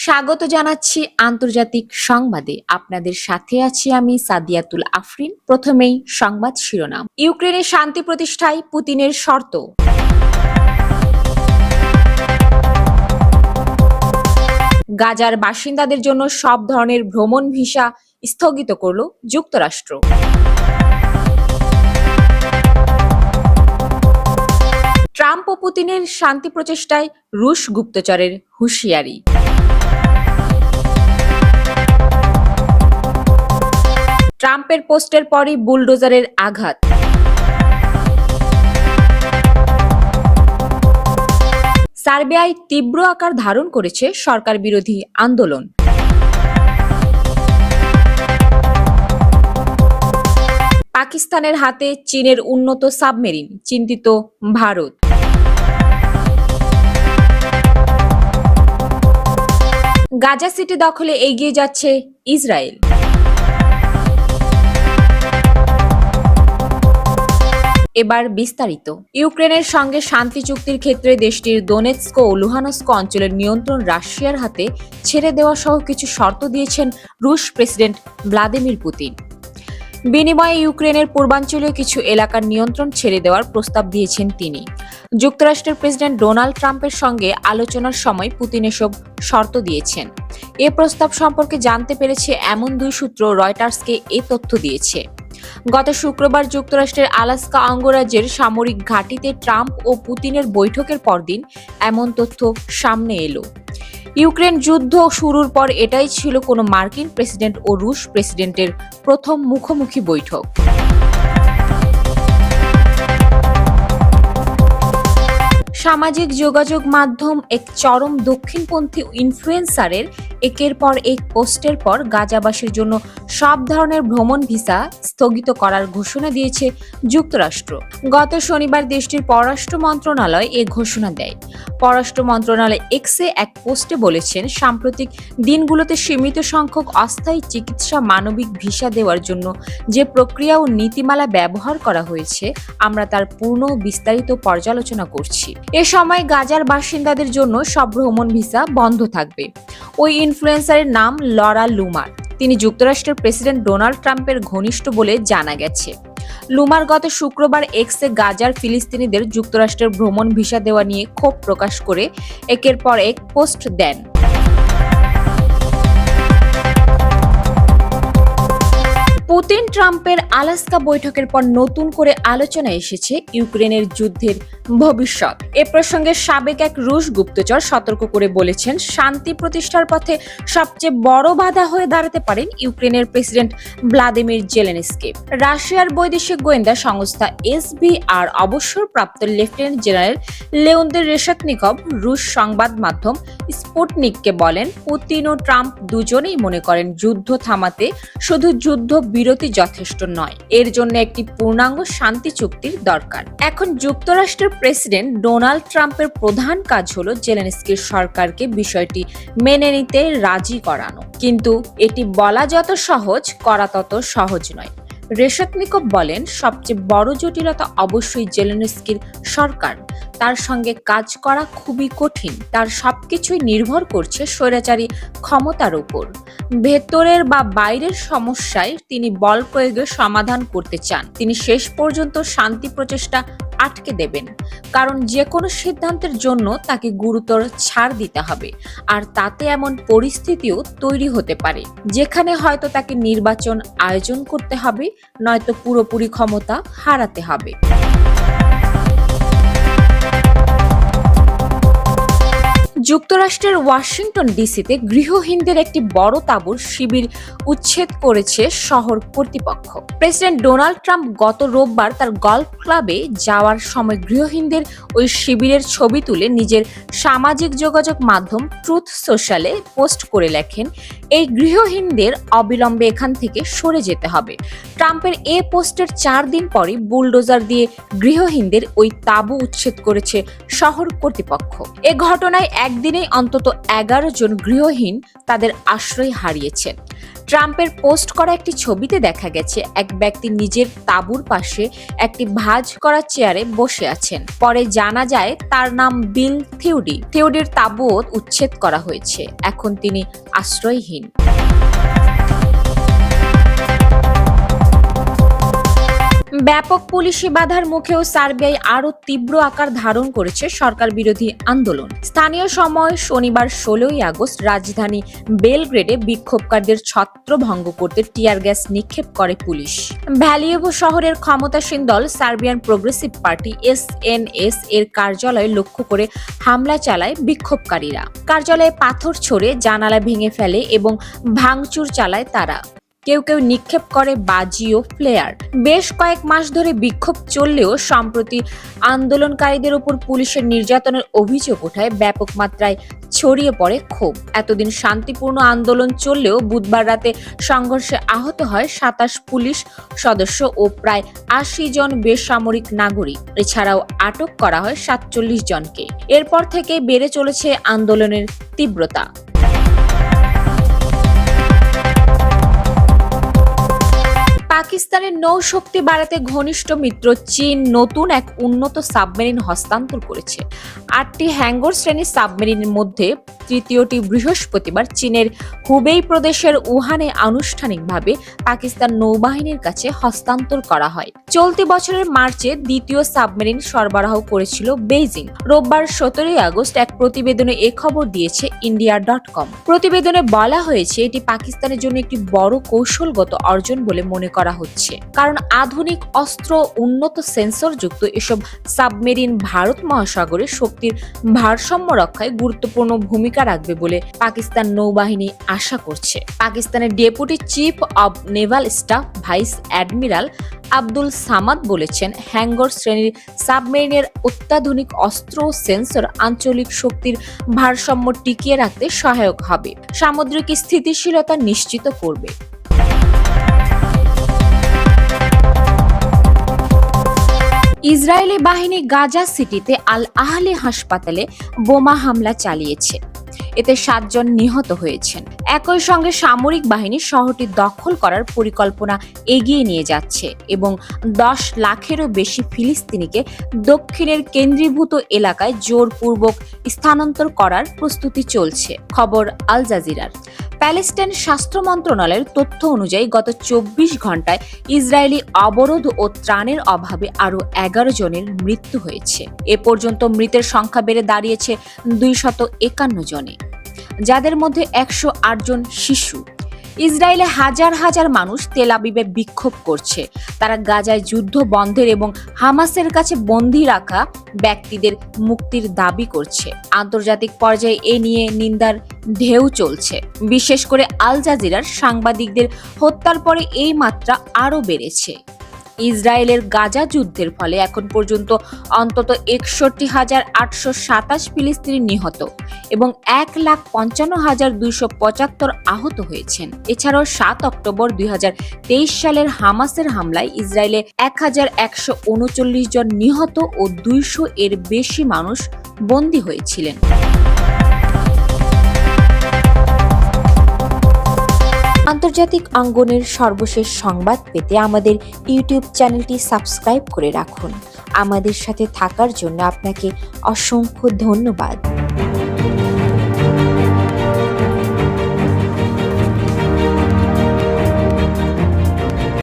স্বাগত জানাচ্ছি আন্তর্জাতিক সংবাদে। আপনাদের সাথে আছি আমি সাদিয়াতুল আফরিন। প্রথমেই সংবাদ শিরোনাম। ইউক্রেনের শান্তি প্রতিষ্ঠায় পুতিনের শর্ত। গাজার বাসিন্দাদের জন্য সব ধরনের ভ্রমণ ভিসা স্থগিত করল যুক্তরাষ্ট্র। ট্রাম্প ও পুতিনের শান্তি প্রচেষ্টায় রুশ গুপ্তচরের হুঁশিয়ারি। ট্রাম্পের পোস্টের পরই বুলডোজারের আঘাত। সার্বিয়ায় তীব্র আকার ধারণ করেছে সরকার বিরোধী আন্দোলন। পাকিস্তানের হাতে চীনের উন্নত সাবমেরিন, চিন্তিত ভারত। গাজা সিটি দখলে এগিয়ে যাচ্ছে ইসরায়েল। এবার বিস্তারিত। ইউক্রেনের সঙ্গে শান্তি চুক্তির ক্ষেত্রে দেশটির দোনেৎস্ক ও লুহানস্ক অঞ্চলের নিয়ন্ত্রণ রাশিয়ার হাতে ছেড়ে দেওয়া সহ কিছু শর্ত দিয়েছেন রুশ প্রেসিডেন্ট ভ্লাদিমির পুতিন। বিনিময়ে ইউক্রেনের পূর্বাঞ্চলীয় কিছু এলাকার নিয়ন্ত্রণ ছেড়ে দেওয়ার প্রস্তাব দিয়েছেন তিনি। যুক্তরাষ্ট্রের প্রেসিডেন্ট ডোনাল্ড ট্রাম্পের সঙ্গে আলোচনার সময় পুতিন এসব শর্ত দিয়েছেন। এ প্রস্তাব সম্পর্কে জানতে পেরেছে এমন দুই সূত্র রয়টার্সকে এ তথ্য দিয়েছে। গত শুক্রবার যুক্তরাষ্ট্রের আলাস্কা অঙ্গরাজ্যের সামরিক ঘাঁটিতে ট্রাম্প ও পুতিনের বৈঠকের পরদিন এমন তথ্য সামনে এলো। ইউক্রেন যুদ্ধ শুরুর পর এটাই ছিল কোনো মার্কিন প্রেসিডেন্ট ও রুশ প্রেসিডেন্টের প্রথম মুখোমুখি বৈঠক। সামাজিক যোগাযোগ মাধ্যম এক চরম দক্ষিণপন্থী ইনফ্লুয়েন্সারের একের পর এক পোস্টের পর গাজাবাসীর জন্য সব ধরনের ভ্রমণ ভিসা স্থগিত করার ঘোষণা দিয়েছে যুক্তরাষ্ট্র। গত শনিবার দেশটির পররাষ্ট্র মন্ত্রণালয় এ ঘোষণা দেয়। পররাষ্ট্র মন্ত্রণালয় এক্সে এক পোস্টে বলেছেন, সাম্প্রতিক দিনগুলোতে সীমিত সংখ্যক অস্থায়ী চিকিৎসা মানবিক ভিসা দেওয়ার জন্য যে প্রক্রিয়া ও নীতিমালা ব্যবহার করা হয়েছে, আমরা তার পূর্ণ বিস্তারিত পর্যালোচনা করছি। এ সময় গাজার বাসিন্দাদের জন্য সব ভ্রমণ ভিসা বন্ধ থাকবে। ওই ইনফ্লুয়েন্সারের নাম লরা লুমার। তিনি যুক্তরাষ্ট্রের প্রেসিডেন্ট ডোনাল্ড ট্রাম্পের ঘনিষ্ঠ বলে জানা গেছে। লুমার গত শুক্রবার এক্সে গাজার ফিলিস্তিনিদের যুক্তরাষ্ট্রের ভ্রমণ ভিসা দেওয়া নিয়ে ক্ষোভ প্রকাশ করে একের পর এক পোস্ট দেন। পুতিন ট্রাম্পের আলাস্কা বৈঠকের পর নতুন করে আলোচনা এসেছে ইউক্রেনের যুদ্ধের ভবিষ্যৎ। এ প্রসঙ্গে সাবেক এক রুশ গুপ্তচর সতর্ক করে বলেছেন, শান্তি প্রতিষ্ঠার পথে সবচেয়ে বড় বাধা হয়ে দাঁড়াতে পারেন ইউক্রেনের প্রেসিডেন্ট ভ্লাদিমির জেলেনস্কি। রাশিয়ার বৈদেশিক গোয়েন্দা সংস্থা এসবিআর অবসরপ্রাপ্ত লেফটেন্যান্ট জেনারেল লেওনদের রেশাতনিকভ রুশ সংবাদ মাধ্যম স্পুটনিককে বলেন, পুতিন ও ট্রাম্প দুজনেই মনে করেন যুদ্ধ থামাতে শুধু যুদ্ধ বিরতি যথেষ্ট নয়, এর জন্য একটি পূর্ণাঙ্গ শান্তি চুক্তির দরকার। এখন যুক্তরাষ্ট্রের প্রেসিডেন্ট ডোনাল্ড ট্রাম্পের প্রধান কাজ হলো জেলেনস্কির সরকারকে বিষয়টি মেনে নিতে রাজি করানো। কিন্তু এটি বলা যত সহজ, করা তত সহজ নয়। রেশাতনিকভ বলেন, সবচেয়ে বড় জটিলতা অবশ্যই জেলেনস্কির সরকার। তার সঙ্গে কাজ করা খুবই কঠিন। তার সবকিছুই নির্ভর করছে স্বৈরাচারী ক্ষমতার উপর। ভেতরের বা বাইরের সমস্যায় তিনি বল প্রয়োগে সমাধান করতে চান। তিনি শেষ পর্যন্ত শান্তি প্রচেষ্টা আটকে দেবেন, কারণ যে কোনো সিদ্ধান্তের জন্য তাকে গুরুতর ছাড় দিতে হবে। আর তাতে এমন পরিস্থিতিও তৈরি হতে পারে যেখানে হয়তো তাকে নির্বাচন আয়োজন করতে হবে, নয়তো পুরোপুরি ক্ষমতা হারাতে হবে। যুক্তরাষ্ট্রের ওয়াশিংটন ডিসিতে গৃহহীনদের একটি বড় তাঁবুর শিবির উচ্ছেদ করেছে শহর কর্তৃপক্ষ। প্রেসিডেন্ট ডোনাল্ড ট্রাম্প গত রোববার তার গলফ ক্লাবে যাওয়ার সময় গৃহহীনদের ওই শিবিরের ছবি তুলে নিজের সামাজিক যোগাযোগ মাধ্যম ট্রুথ সোশ্যালে পোস্ট করে লেখেন, এই গৃহহীনদের অবিলম্বে এখান থেকে সরে যেতে হবে। ট্রাম্পের এ পোস্টের 4 দিন পরই বুলডোজার দিয়ে গৃহহীনদের ওই তাঁবু উচ্ছেদ করেছে শহর কর্তৃপক্ষ। এ ঘটনায় একদিনেই অন্তত 11 জন গৃহহীন তাদের আশ্রয় হারিয়েছেন। ট্রাম্পের পোস্ট করা একটি ছবিতে দেখা গেছে এক ব্যক্তি নিজের তাঁবুর পাশে একটি ভাঁজ করা চেয়ারে বসে আছেন। পরে জানা যায় তার নাম বিল থিউডি। থিউডির তাঁবুও উচ্ছেদ করা হয়েছে। এখন তিনি আশ্রয়হীন। ব্যাপক পুলিশি বাধার মুখেও সার্বিয়ায় আরো তীব্র আকার ধারণ করেছে সরকার বিরোধী আন্দোলন। স্থানীয় সময় শনিবার 16 আগস্ট রাজধানী বেলগ্রেডে বিক্ষোভকারীদের ছত্রভঙ্গ করতে টিয়ার গ্যাস নিক্ষেপ করে পুলিশ। ভ্যালিয়েভো শহরের ক্ষমতাসীন দল সার্বিয়ান প্রোগ্রেসিভ পার্টি এসএনএস এর কার্যালয়ে লক্ষ্য করে হামলা চালায় বিক্ষোভকারীরা। কার্যালয়ে পাথর ছড়ে জানালা ভেঙে ফেলে এবং ভাঙচুর চালায় তারা। কেউ কেউ নিক্ষেপ করে বাজি ও ফ্লেয়ার। বেশ কয়েক মাস ধরে বিক্ষোভ চললেও সম্প্রতি আন্দোলনকারীদের উপর পুলিশের নির্যাতনের অভিযোগ ওঠায় ব্যাপক মাত্রায় ছড়িয়ে পড়ে ক্ষোভ। এতদিন শান্তিপূর্ণ আন্দোলন চললেও বুধবার রাতে সংঘর্ষে আহত হয় 27 পুলিশ সদস্য ও প্রায় 80 জন বেসামরিক নাগরিক। এছাড়াও আটক করা হয় 47 জনকে। এরপর থেকে বেড়ে চলেছে আন্দোলনের তীব্রতা। পাকিস্তানের নৌশক্তি বাড়াতে ঘনিষ্ঠ মিত্র চীন নতুন এক উন্নত সাবমেরিন হস্তান্তর করেছে। 8টি হ্যাঙ্গর শ্রেণীর সাবমেরিনের মধ্যে তৃতীয়টি বৃহস্পতিবার চীনের হুবেই প্রদেশের উহানে আনুষ্ঠানিকভাবে পাকিস্তান নৌবাহিনীর কাছে হস্তান্তর করা হয়। চলতি বছরের মার্চে দ্বিতীয় সাবমেরিন সরবরাহ করেছিল বেইজিং। রোববার 17 আগস্ট এক প্রতিবেদনে এ খবর দিয়েছে ইন্ডিয়া.com। প্রতিবেদনে বলা হয়েছে এটি পাকিস্তানের জন্য একটি বড় কৌশলগত অর্জন বলে মনে করা হচ্ছে, কারণ আধুনিক অস্ত্র উন্নত সেন্সরযুক্ত এসব সাবমেরিন ভারত মহাসাগরে শক্তির ভারসাম্য রক্ষায় গুরুত্বপূর্ণ ভূমিকা রাখবে বলে পাকিস্তান নৌবাহিনী আশা করছে। পাকিস্তানের deputy chief of Naval staff vice admiral Abdul Samad বলেছেন, হ্যাঙ্গর শ্রেণীর সাবমেরিনের অত্যাধুনিক অস্ত্র ও সেন্সর আঞ্চলিক শক্তির ভারসাম্য টিকিয়ে রাখতে সহায়ক হবে, সামুদ্রিক স্থিতিশীলতা নিশ্চিত করবে। ইসরায়েলি বাহিনী গাজা সিটিতে আল আহলি হাসপাতালে বোমা হামলা চালিয়েছে। এতে 7 জন নিহত হয়েছেন। একই সঙ্গে সামরিক বাহিনী শহরটি দখল করার পরিকল্পনা এগিয়ে নিয়ে যাচ্ছে এবং 10 লাখেরও বেশি ফিলিস্তিনিকে দক্ষিণের কেন্দ্রীভূত এলাকায় জোরপূর্বক স্থানান্তর করার প্রস্তুতি চলছে। খবর আল জাজিরার। প্যালেস্টাইন স্বাস্থ্য মন্ত্রণালয়ের তথ্য অনুযায়ী গত 24 ঘন্টায় ইসরায়েলি অবরোধ ও ত্রাণের অভাবে আরও 11 জনের মৃত্যু হয়েছে। এ পর্যন্ত মৃতের সংখ্যা বেড়ে দাঁড়িয়েছে 251 জনে, যাদের মধ্যে 108 জন শিশু। ইসরায়েলে হাজার হাজার মানুষ তেল আবিবে বিক্ষোভ করছে। তারা গাজায় যুদ্ধ বন্ধের এবং হামাসের কাছে বন্দী রাখা ব্যক্তিদের মুক্তির দাবি করছে। আন্তর্জাতিক পর্যায়ে এ নিয়ে নিন্দার ঢেউ চলছে। বিশেষ করে আল জাজিরার সাংবাদিকদের হত্যার পরে এই মাত্রা আরও বেড়েছে। ইসরায়েলের গাজা যুদ্ধের ফলে এখন পর্যন্ত অন্তত 61,827 ফিলিস্তিনি নিহত এবং 1,55,275 আহত হয়েছেন। এছাড়াও 7 অক্টোবর 2023 সালের হামাসের হামলায় ইসরায়েলে 1,139 জন নিহত ও 200 এর বেশি মানুষ বন্দী হয়েছিলেন। আন্তর্জাতিক অঙ্গনের সর্বশেষ সংবাদ পেতে আমাদের ইউটিউব চ্যানেলটি সাবস্ক্রাইব করে রাখুন। আমাদের সাথে থাকার জন্য আপনাকে অসংখ্য ধন্যবাদ।